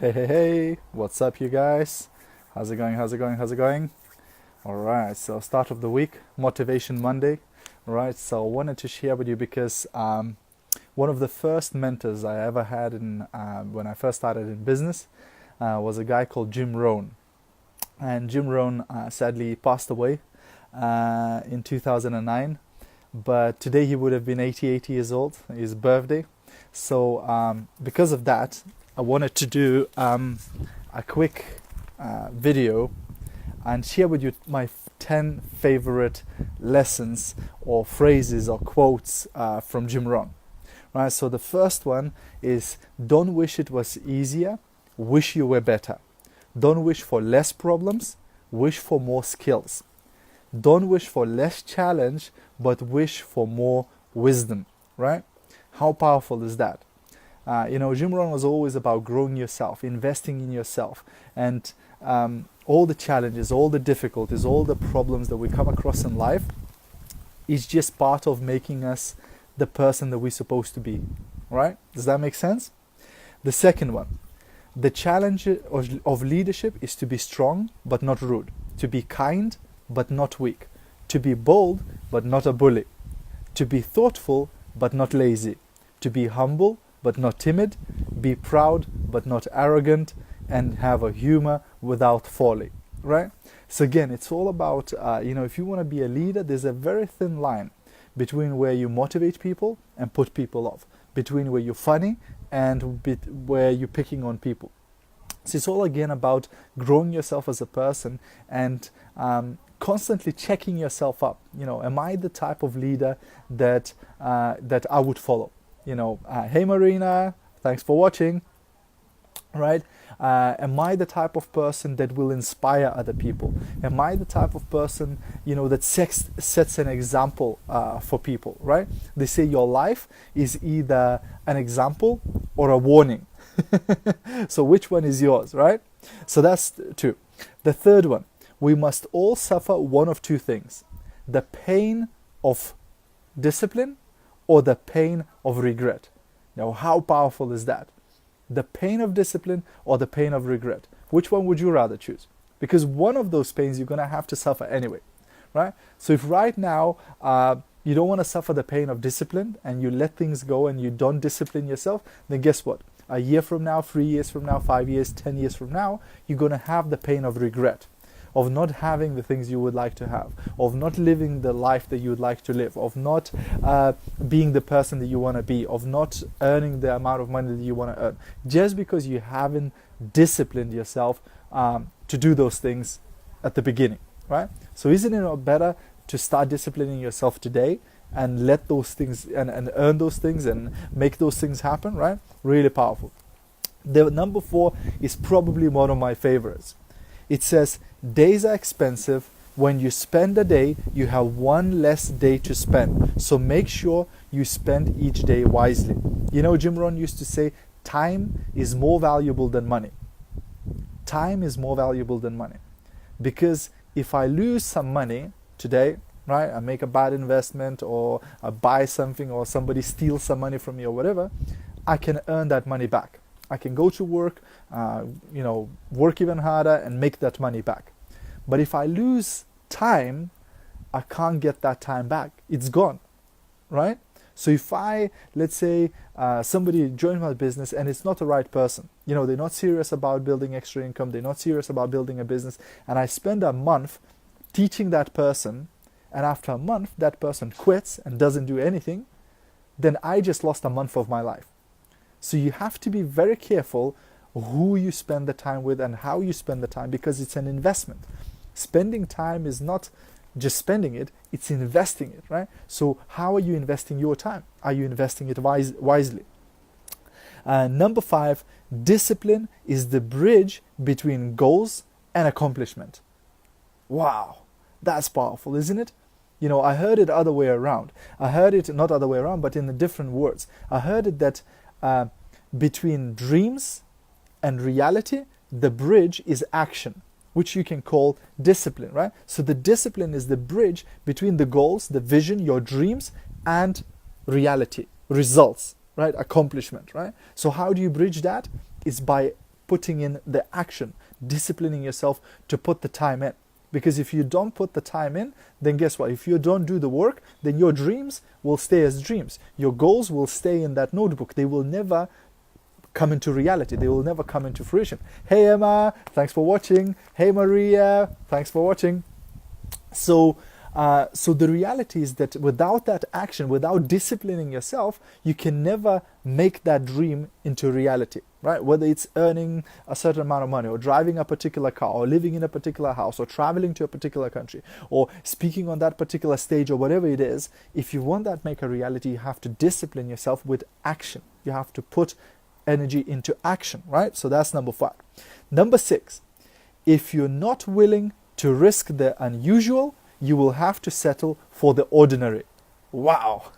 Hey, hey, hey, what's up, you guys? How's it going? How's it going? How's it going? All right, so start of the week, Motivation Monday. All right, so I wanted to share with you because one of the first mentors I ever had when I first started in business was a guy called Jim Rohn. And Jim Rohn sadly passed away in 2009, but today he would have been 88 years old, his birthday. So because of that, I wanted to do a quick video and share with you my 10 favorite lessons or phrases or quotes from Jim Rohn. Right, so the first one is, don't wish it was easier, wish you were better. Don't wish for less problems, wish for more skills. Don't wish for less challenge, but wish for more wisdom, right? How powerful is that? Jim Rohn was always about growing yourself, investing in yourself, and all the challenges, all the difficulties, all the problems that we come across in life is just part of making us the person that we're supposed to be, right? Does that make sense? The second one, the challenge of leadership is to be strong but not rude, to be kind but not weak, to be bold but not a bully, to be thoughtful but not lazy, to be humble but not timid, be proud but not arrogant, and have a humor without folly, right? So again, it's all about, if you want to be a leader, there's a very thin line between where you motivate people and put people off, between where you're funny and where you're picking on people. So it's all again about growing yourself as a person and constantly checking yourself up. Am I the type of leader that I would follow? Hey Marina, thanks for watching. Right? Am I the type of person that will inspire other people? Am I the type of person, that sets an example for people, right? They say your life is either an example or a warning. So which one is yours, right? So that's two. The third one, we must all suffer one of two things: the pain of discipline or the pain of regret. Now, how powerful is that? The pain of discipline or the pain of regret? Which one would you rather choose? Because one of those pains you're going to have to suffer anyway, right? So if right now you don't want to suffer the pain of discipline and you let things go and you don't discipline yourself, then guess what? A year from now, 3 years from now, 5 years, 10 years from now, you're going to have the pain of regret, of not having the things you would like to have, of not living the life that you would like to live, of not being the person that you want to be, of not earning the amount of money that you want to earn, just because you haven't disciplined yourself to do those things at the beginning, right? So isn't it not better to start disciplining yourself today and let those things and earn those things and make those things happen, right? Really powerful. The number 4 is probably one of my favorites. It says, days are expensive. When you spend a day, you have one less day to spend. So make sure you spend each day wisely. Jim Rohn used to say, time is more valuable than money. Time is more valuable than money. Because if I lose some money today, right, I make a bad investment or I buy something or somebody steals some money from me or whatever, I can earn that money back. I can go to work, work even harder and make that money back. But if I lose time, I can't get that time back. It's gone, right? So if let's say somebody joined my business and it's not the right person, they're not serious about building extra income, they're not serious about building a business, and I spend a month teaching that person, and after a month that person quits and doesn't do anything, then I just lost a month of my life. So you have to be very careful who you spend the time with and how you spend the time, because it's an investment. Spending time is not just spending it, it's investing it, right? So how are you investing your time? Are you investing it wisely? Number 5, discipline is the bridge between goals and accomplishment. Wow, that's powerful, isn't it? I heard it other way around. I heard it not other way around, but in the different words. I heard it that between dreams and reality, the bridge is action, which you can call discipline, right? So the discipline is the bridge between the goals, the vision, your dreams, and reality, results, right? Accomplishment, right? So how do you bridge that? It's by putting in the action, disciplining yourself to put the time in. Because if you don't put the time in, then guess what? If you don't do the work, then your dreams will stay as dreams. Your goals will stay in that notebook. They will never come into reality. They will never come into fruition. Hey Emma, thanks for watching. Hey Maria, thanks for watching. So the reality is that without that action, without disciplining yourself, you can never make that dream into reality, right? Whether it's earning a certain amount of money, or driving a particular car, or living in a particular house, or traveling to a particular country, or speaking on that particular stage, or whatever it is, if you want that make a reality, you have to discipline yourself with action. You have to put energy into action, right? So that's number 5. Number 6, if you're not willing to risk the unusual, you will have to settle for the ordinary. Wow.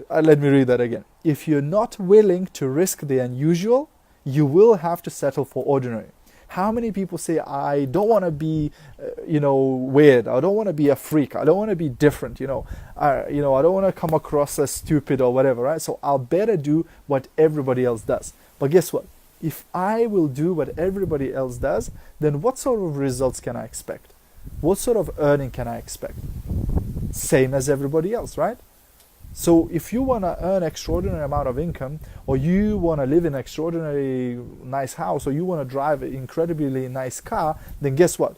Let me read that again. If you're not willing to risk the unusual, you will have to settle for ordinary. How many people say, I don't want to be, weird. I don't want to be a freak. I don't want to be different. I don't want to come across as stupid or whatever, right? So I'll better do what everybody else does. But guess what? If I will do what everybody else does, then what sort of results can I expect? What sort of earning can I expect? Same as everybody else, right? So if you want to earn extraordinary amount of income, or you want to live in an extraordinary nice house, or you want to drive an incredibly nice car, then guess what?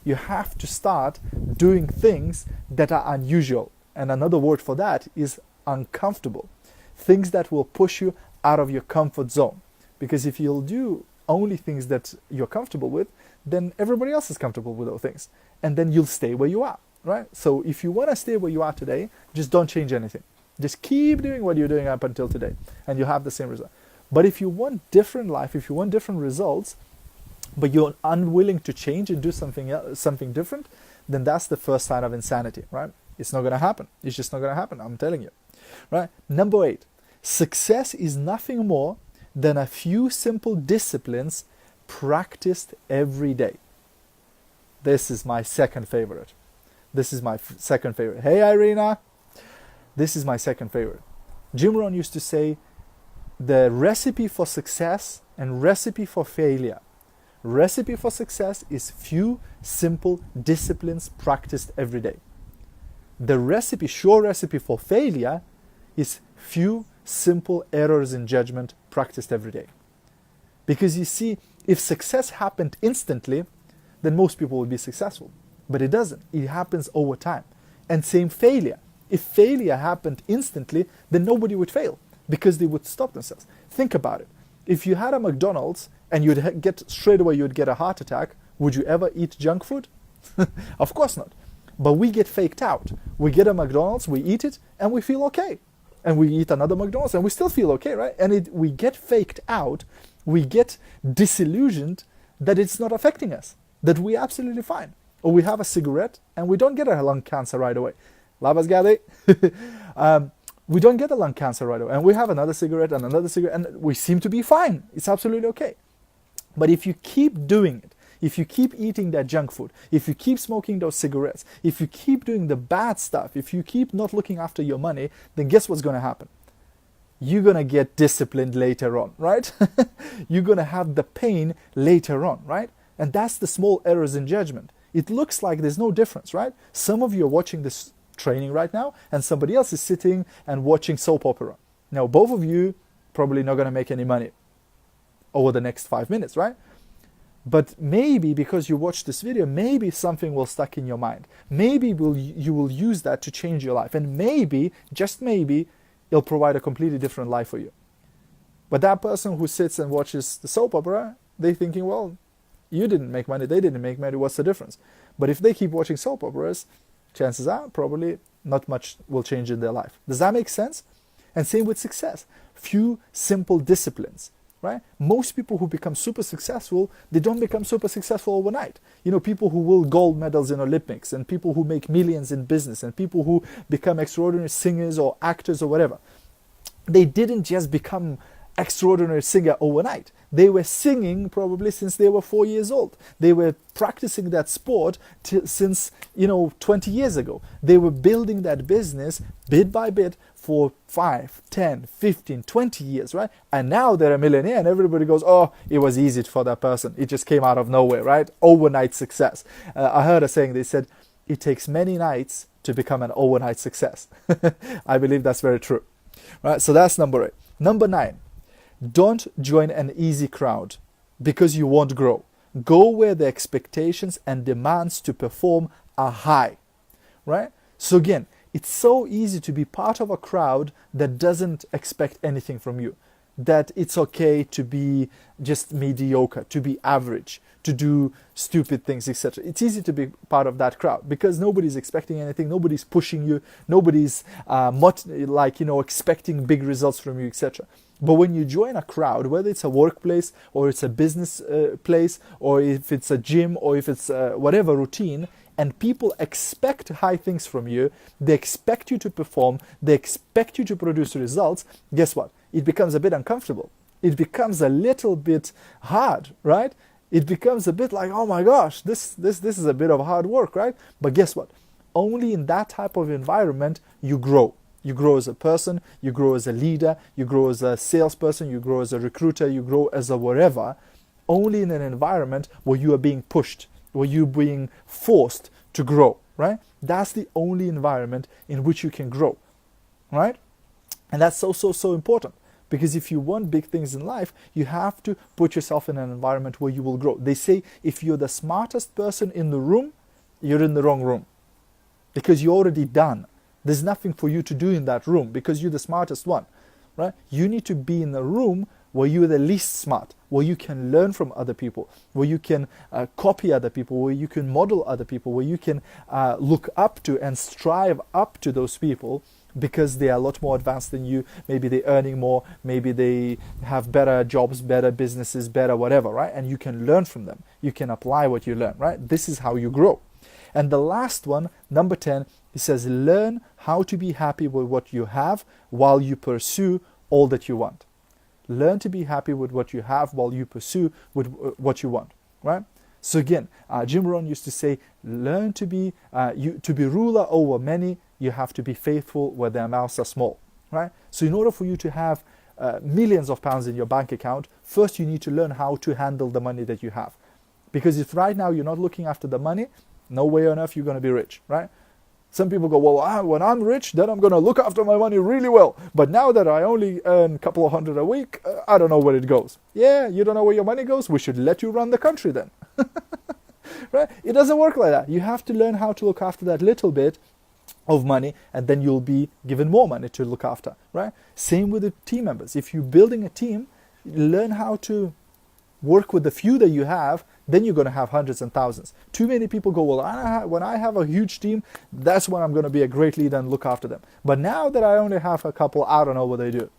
You have to start doing things that are unusual. And another word for that is uncomfortable. Things that will push you out of your comfort zone. Because if you'll do only things that you're comfortable with, then everybody else is comfortable with those things. And then you'll stay where you are, right? So if you want to stay where you are today, just don't change anything. Just keep doing what you're doing up until today, and you'll have the same result. But if you want different life, if you want different results, but you're unwilling to change and do something else, something different, then that's the first sign of insanity, right? It's not going to happen. It's just not going to happen, I'm telling you, right? Number 8, success is nothing more than a few simple disciplines practiced every day. This is my second favorite. Second favorite. Hey Irina, this is my second favorite. Jim Rohn used to say, the recipe for success and recipe for failure. Recipe for success is few simple disciplines practiced every day. The sure recipe for failure is few simple errors in judgment practiced every day. Because you see, if success happened instantly, then most people would be successful. But it doesn't. It happens over time. And same failure. If failure happened instantly, then nobody would fail because they would stop themselves. Think about it. If you had a McDonald's and you'd get straight away, you'd get a heart attack, would you ever eat junk food? Of course not. But we get faked out. We get a McDonald's, we eat it, and we feel okay. And we eat another McDonald's and we still feel okay, right? And we get faked out, we get disillusioned that it's not affecting us, that we're absolutely fine. Or we have a cigarette and we don't get a lung cancer right away. Labas Gade. We don't get a lung cancer right away. And we have another cigarette and we seem to be fine. It's absolutely okay. But if you keep doing it, if you keep eating that junk food, if you keep smoking those cigarettes, if you keep doing the bad stuff, if you keep not looking after your money, then guess what's going to happen? You're going to get disciplined later on, right? You're going to have the pain later on, right? And that's the small errors in judgment. It looks like there's no difference, right? Some of you are watching this training right now, and somebody else is sitting and watching soap opera. Now, both of you probably not going to make any money over the next 5 minutes, right? But maybe because you watched this video, maybe something will stuck in your mind. Maybe you will use that to change your life. And maybe, just maybe, it'll provide a completely different life for you. But that person who sits and watches the soap opera, they're thinking, well, you didn't make money, they didn't make money, what's the difference? But if they keep watching soap operas, chances are probably not much will change in their life. Does that make sense? And same with success. Few simple disciplines. Right? Most people who become super successful, they don't become super successful overnight. You know, people who win gold medals in Olympics, and people who make millions in business, and people who become extraordinary singers or actors or whatever. They didn't just become extraordinary singer overnight. They were singing probably since they were 4 years old. They were practicing that sport since 20 years ago. They were building that business bit by bit for 5, 10, 15, 20 years, right? And now they're a millionaire and everybody goes, oh, it was easy for that person. It just came out of nowhere, right? Overnight success. I heard a saying, they said, it takes many nights to become an overnight success. I believe that's very true, right? So that's number 8. Number 9, don't join an easy crowd because you won't grow. Go where the expectations and demands to perform are high, right? So again, it's so easy to be part of a crowd that doesn't expect anything from you, that it's okay to be just mediocre, to be average, to do stupid things, etc. It's easy to be part of that crowd because nobody's expecting anything, nobody's pushing you, nobody's expecting big results from you, etc. But when you join a crowd, whether it's a workplace or it's a business place, or if it's a gym, or if it's whatever routine, and people expect high things from you, they expect you to perform, they expect you to produce results, guess what? It becomes a bit uncomfortable. It becomes a little bit hard, right? It becomes a bit like, oh my gosh, this is a bit of hard work, right? But guess what? Only in that type of environment you grow. You grow as a person, you grow as a leader, you grow as a salesperson, you grow as a recruiter, you grow as a whatever. Only in an environment where you are being pushed, where you're being forced to grow, right? That's the only environment in which you can grow, right? And that's so important, because if you want big things in life, you have to put yourself in an environment where you will grow. They say if you're the smartest person in the room, you're in the wrong room, because you're already done. There's nothing for you to do in that room because you're the smartest one, right? You need to be in a room where you're the least smart, where you can learn from other people, where you can copy other people, where you can model other people, where you can look up to and strive up to those people because they are a lot more advanced than you. Maybe they're earning more, maybe they have better jobs, better businesses, better whatever, right? And you can learn from them. You can apply what you learn, right? This is how you grow. And the last one, number 10, it says, learn how to be happy with what you have while you pursue all that you want. Learn to be happy with what you have while you pursue with what you want, right? So again, Jim Rohn used to say, learn to be ruler over many, you have to be faithful where their mouths are small, right? So in order for you to have millions of pounds in your bank account, first you need to learn how to handle the money that you have. Because if right now you're not looking after the money, no way on earth you're going to be rich, right? Some people go, well, when I'm rich, then I'm going to look after my money really well. But now that I only earn a couple of hundred a week, I don't know where it goes. Yeah, you don't know where your money goes? We should let you run the country then. Right? It doesn't work like that. You have to learn how to look after that little bit of money, and then you'll be given more money to look after, right? Same with the team members. If you're building a team, learn how to work with the few that you have, then you're going to have hundreds and thousands. Too many people go, well, when I have a huge team, that's when I'm going to be a great leader and look after them. But now that I only have a couple, I don't know what they do.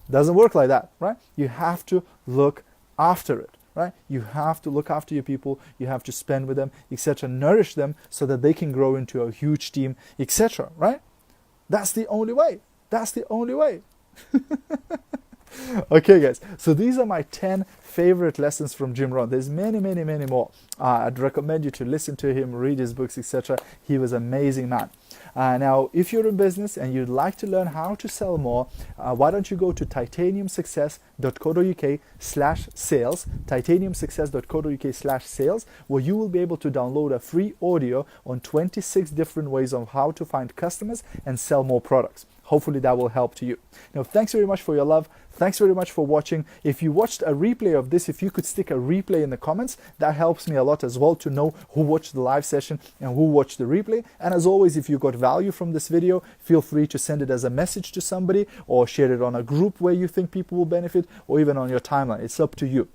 Doesn't work like that, right? You have to look after it, right? You have to look after your people. You have to spend with them, etc. Nourish them so that they can grow into a huge team, etc. Right? That's the only way. That's the only way. Okay, guys, so these are my 10 favorite lessons from Jim Rohn. There's many more. I'd recommend you to listen to him, read his books, etc. He was an amazing man. Now, if you're in business and you'd like to learn how to sell more, why don't you go to titaniumsuccess.co.uk/sales, titaniumsuccess.co.uk/sales, where you will be able to download a free audio on 26 different ways of how to find customers and sell more products. Hopefully that will help to you. Now, thanks very much for your love. Thanks very much for watching. If you watched a replay of this, if you could stick a replay in the comments, that helps me a lot as well to know who watched the live session and who watched the replay. And as always, if you got value from this video, feel free to send it as a message to somebody or share it on a group where you think people will benefit, or even on your timeline. It's up to you.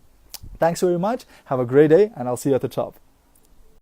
Thanks very much. Have a great day, and I'll see you at the top.